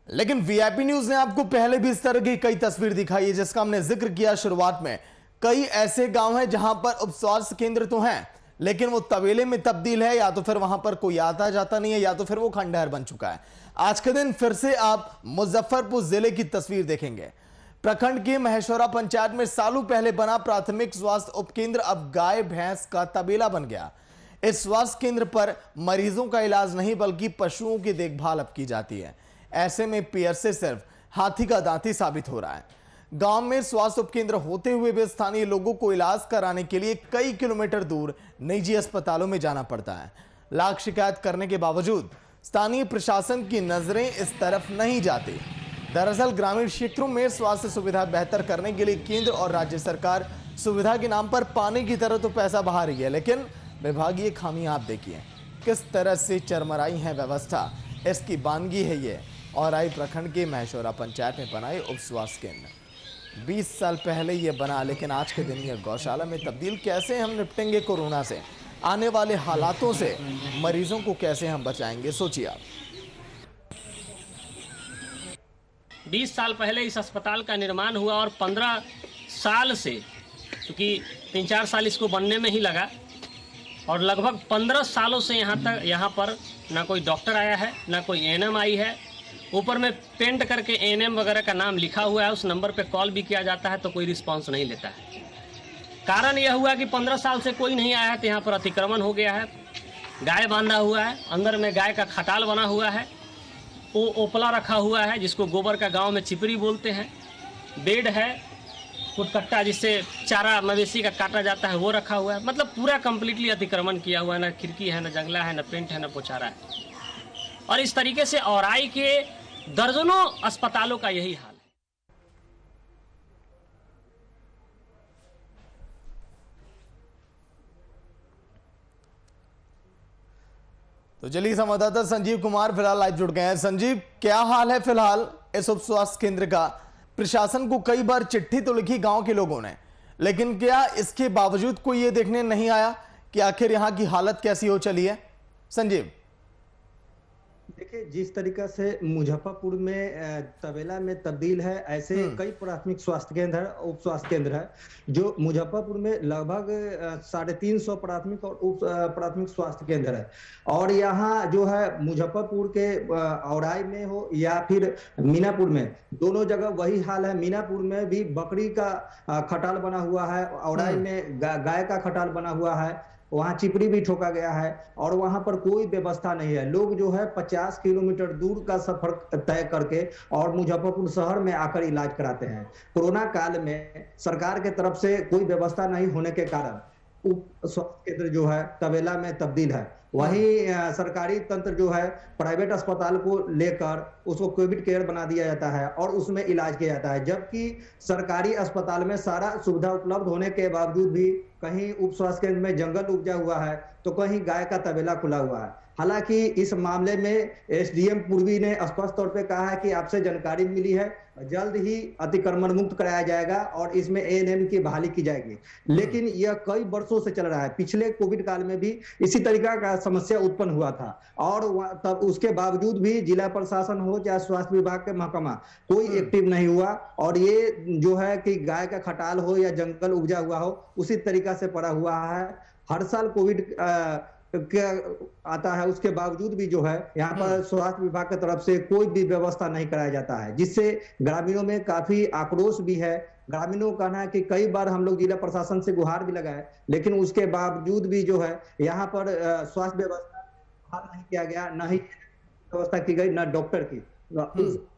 लेकिन VIP news ने आपको पहले भी इस तरह की कई तस्वीर दिखाई है, जिसका हमने जिक्र किया शुरुआत में। कई ऐसे गांव हैं जहां पर उप स्वास्थ्य केंद्र तो हैं, लेकिन वो तबेले में तब्दील है, या तो फिर वहां पर कोई आता जाता नहीं है, या तो फिर वो खंडहर बन चुका है। आज के दिन फिर से आप मुजफ्फरपुर जिले की तस्वीर देखेंगे। प्रखंड के महेश्वरा पंचायत में सालों पहले बना प्राथमिक स्वास्थ्य उपकेंद्र अब गाय भैंस का तबेला बन गया। इस स्वास्थ्य केंद्र पर मरीजों का इलाज नहीं बल्कि पशुओं की देखभाल अब की जाती है। ऐसे में पीएचसी सिर्फ हाथी का दांती साबित हो रहा है। गांव में स्वास्थ्य उपकेंद्र होते हुए भी स्थानीय लोगों को इलाज कराने के लिए कई किलोमीटर दूर निजी अस्पतालों में जाना पड़ता है। लाख शिकायत करने के बावजूद स्थानीय प्रशासन की नजरें इस तरफ नहीं जाती। दरअसल ग्रामीण क्षेत्रों में स्वास्थ्य सुविधा बेहतर करने के लिए केंद्र और राज्य सरकार सुविधा के नाम पर पानी की तरह तो पैसा बहा रही है, लेकिन विभागीय खामियां आप देखिए किस तरह से चरमराई है व्यवस्था। इसकी बानगी है ये औराई प्रखंड के महेश्वरा पंचायत में बनाए उप स्वास्थ्य केंद्र। 20 साल पहले ये बना, लेकिन आज के दिन ये गौशाला में तब्दील। कैसे हम निपटेंगे कोरोना से, आने वाले हालातों से मरीजों को कैसे हम बचाएंगे, सोचिए आप। 20 साल पहले इस अस्पताल का निर्माण हुआ और 15 साल से, क्योंकि 3-4 साल इसको बनने में ही लगा, और लगभग 15 सालों से यहाँ पर ना कोई डॉक्टर आया है, ना कोई एएनएम आई है। ऊपर में पेंट करके एएनएम वगैरह का नाम लिखा हुआ है, उस नंबर पे कॉल भी किया जाता है तो कोई रिस्पांस नहीं लेता है। कारण यह हुआ कि 15 साल से कोई नहीं आया है, तो यहाँ पर अतिक्रमण हो गया है। गाय बांधा हुआ है, अंदर में गाय का खटाल बना हुआ है, वो ओपला रखा हुआ है जिसको गोबर का गाँव में चिपरी बोलते हैं। बेड है, कुटकट्टा जिससे चारा मवेशी का काटा जाता है वो रखा हुआ है। मतलब पूरा कंप्लीटली अतिक्रमण किया हुआ है, ना खिड़की है, ना जंगला है, ना पेंट है, ना पोचारा है। और इस तरीके से औराई के दर्जनों अस्पतालों का यही हाल है। तो चलिए संवाददाता संजीव कुमार फिलहाल लाइव जुड़ गए हैं। संजीव, क्या हाल है फिलहाल इस उप स्वास्थ्य केंद्र का? प्रशासन को कई बार चिट्ठी तो लिखी गांव के लोगों ने, लेकिन क्या इसके बावजूद कोई ये देखने नहीं आया कि आखिर यहां की हालत कैसी हो चली है? संजीव, देखिए, जिस तरीके से मुजफ्फरपुर में तबेला में तब्दील है, ऐसे कई प्राथमिक स्वास्थ्य केंद्र है, उप स्वास्थ्य केंद्र है। जो मुजफ्फरपुर में लगभग 350 प्राथमिक और उप प्राथमिक स्वास्थ्य केंद्र है। और यहाँ जो है मुजफ्फरपुर के औराई में हो या फिर मीनापुर में, दोनों जगह वही हाल है। मीनापुर में भी बकरी का खटाल बना हुआ है, औराई में गाय का खटाल बना हुआ है, वहां चिपड़ी भी ठोका गया है और वहां पर कोई व्यवस्था नहीं है। लोग जो है 50 किलोमीटर दूर का सफर तय करके और मुजफ्फरपुर शहर में आकर इलाज कराते हैं। कोरोना काल में सरकार के तरफ से कोई व्यवस्था नहीं होने के कारण उप स्वास्थ्य केंद्र जो है तबेला में तब्दील है। वहीं सरकारी तंत्र जो है प्राइवेट अस्पताल को लेकर उसको कोविड केयर बना दिया जाता है और उसमें इलाज किया जाता है, जबकि सरकारी अस्पताल में सारा सुविधा उपलब्ध होने के बावजूद भी कहीं उप स्वास्थ्य केंद्र में जंगल उपजा हुआ है तो कहीं गाय का तबेला खुला हुआ है। हालांकि इस मामले में एसडीएम पूर्वी ने स्पष्ट तौर पे कहा है कि आपसे जानकारी मिली है, जल्द ही अतिक्रमण मुक्त कराया जाएगा और इसमें एएनएम की बहाली की जाएगी। लेकिन यह कई वर्षों से चल रहा है। पिछले कोविड काल में भी इसी तरीका का समस्या उत्पन्न हुआ था और तब उसके बावजूद भी जिला प्रशासन हो चाहे स्वास्थ्य विभाग के महकमा कोई एक्टिव नहीं हुआ। और ये जो है कि गाय का खटाल हो या जंगल उपजा हुआ हो, उसी तरीका से पड़ा हुआ है। हर साल कोविड क्या आता है, उसके बावजूद भी जो है यहाँ पर स्वास्थ्य विभाग की तरफ से कोई भी व्यवस्था नहीं कराया जाता है, जिससे ग्रामीणों में काफी आक्रोश भी है। ग्रामीणों का कहना है कि कई बार हम लोग जिला प्रशासन से गुहार भी लगाए, लेकिन उसके बावजूद भी जो है यहाँ पर स्वास्थ्य व्यवस्था हल नहीं किया गया, न ही व्यवस्था की गई, न डॉक्टर की।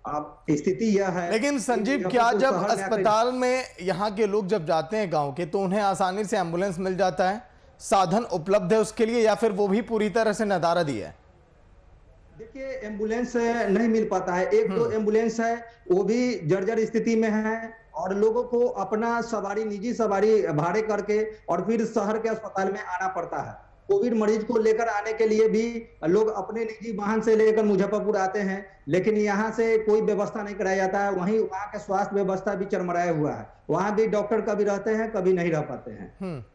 अब स्थिति यह है। लेकिन संजीव, क्या जब अस्पताल में यहाँ के लोग जब जाते हैं गाँव के, तो उन्हें आसानी से एम्बुलेंस मिल जाता है, साधन उपलब्ध है उसके लिए, या फिर वो भी पूरी तरह से नदारा दी है? देखिए, एम्बुलेंस नहीं मिल पाता है। एक दो एम्बुलेंस है, वो भी जर्जर स्थिति में है और लोगों को अपना सवारी, निजी सवारी भाड़े करके और फिर शहर के अस्पताल में आना पड़ता है। कोविड मरीज को लेकर आने के लिए भी लोग अपने निजी वाहन से लेकर मुजफ्फरपुर आते हैं, लेकिन यहाँ से कोई व्यवस्था नहीं कराया जाता है। वहीं वहाँ का स्वास्थ्य व्यवस्था भी चरमराया हुआ है। वहाँ भी डॉक्टर कभी रहते हैं, कभी नहीं रह पाते हैं।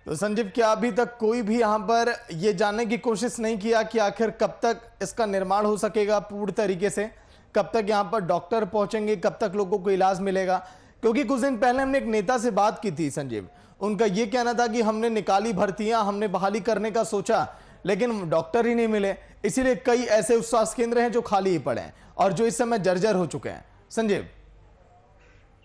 तो संजीव, क्या अभी तक कोई भी यहाँ पर ये जानने की कोशिश नहीं किया कि आखिर कब तक इसका निर्माण हो सकेगा पूर्ण तरीके से, कब तक यहाँ पर डॉक्टर पहुंचेंगे, कब तक लोगों को इलाज मिलेगा? क्योंकि कुछ दिन पहले हमने एक नेता से बात की थी संजीव, उनका ये कहना था कि हमने निकाली भर्तियां, हमने बहाली करने का सोचा, लेकिन डॉक्टर ही नहीं मिले, इसीलिए कई ऐसे स्वास्थ्य केंद्र हैं जो खाली ही पड़े हैं और जो इस समय जर्जर हो चुके हैं। संजीव,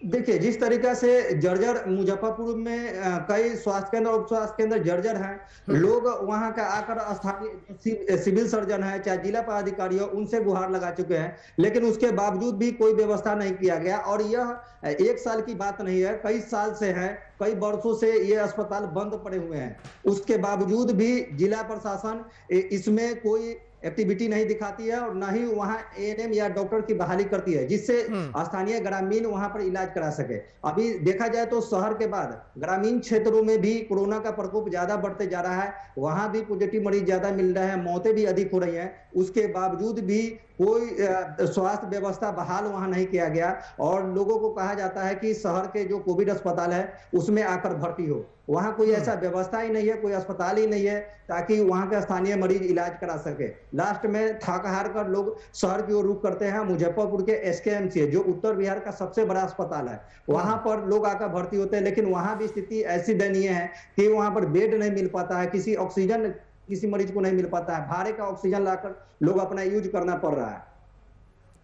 देखिए, जिस तरीका से जर्जर मुजफ्फरपुर में कई स्वास्थ्य केंद्र उप स्वास्थ्य केंद्र जर्जर हैं, लोग वहां का आकर स्थानीय सिविल सर्जन है चाहे जिला पदाधिकारी हो, उनसे गुहार लगा चुके हैं, लेकिन उसके बावजूद भी कोई व्यवस्था नहीं किया गया। और यह एक साल की बात नहीं है, कई साल से है, कई वर्षों से ये अस्पताल बंद पड़े हुए हैं। उसके बावजूद भी जिला प्रशासन इसमें कोई एक्टिविटी नहीं दिखाती है और ना ही वहां एएनएम या डॉक्टर की बहाली करती है, जिससे स्थानीय ग्रामीण वहां पर इलाज करा सके। अभी देखा जाए तो शहर के बाद ग्रामीण क्षेत्रों में भी कोरोना का प्रकोप ज्यादा बढ़ते जा रहा है, वहां भी पॉजिटिव मरीज ज्यादा मिल रहे हैं, मौतें भी अधिक हो रही हैं। उसके बावजूद भी कोई स्वास्थ्य व्यवस्था बहाल वहां नहीं किया गया और लोगों को कहा जाता है कि शहर के जो कोविड अस्पताल है उसमें आकर भर्ती हो। वहां कोई ऐसा व्यवस्था ही नहीं है, कोई अस्पताल ही नहीं है ताकि वहां के स्थानीय मरीज इलाज करा सके। लास्ट में थक हार कर लोग शहर की ओर रुख करते हैं। मुजफ्फरपुर के एसकेएमसीएच जो उत्तर बिहार का सबसे बड़ा अस्पताल है, वहां पर लोग आकर भर्ती होते हैं, लेकिन वहां भी स्थिति ऐसी दयनीय है कि वहां पर बेड नहीं मिल पाता है, किसी ऑक्सीजन किसी मरीज को नहीं मिल पाता है, भारे का ऑक्सीजन लाकर लोग अपना यूज करना पड़ रहा है।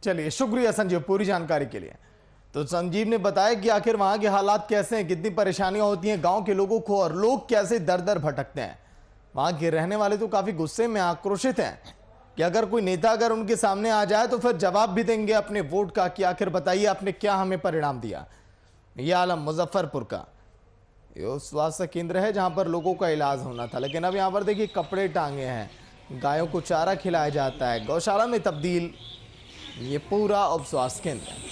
चलिए, शुक्रिया संजीव पूरी जानकारी के लिए। तो संजीव ने बताया कि आखिर वहां के हालात कैसे हैं, कितनी परेशानियां होती हैं गांव के लोगों को और लोग कैसे दर दर भटकते हैं। वहां के रहने वाले तो काफी गुस्से में आक्रोशित हैं कि अगर कोई नेता अगर उनके सामने आ जाए तो फिर जवाब भी देंगे अपने वोट का कि आखिर बताइए आपने क्या हमें परिणाम दिया। यह आलम मुजफ्फरपुर का ये स्वास्थ्य केंद्र है जहां पर लोगों का इलाज होना था, लेकिन अब यहां पर देखिए कपड़े टांगे हैं, गायों को चारा खिलाया जाता है, गौशाला में तब्दील ये पूरा उप स्वास्थ्य केंद्र है।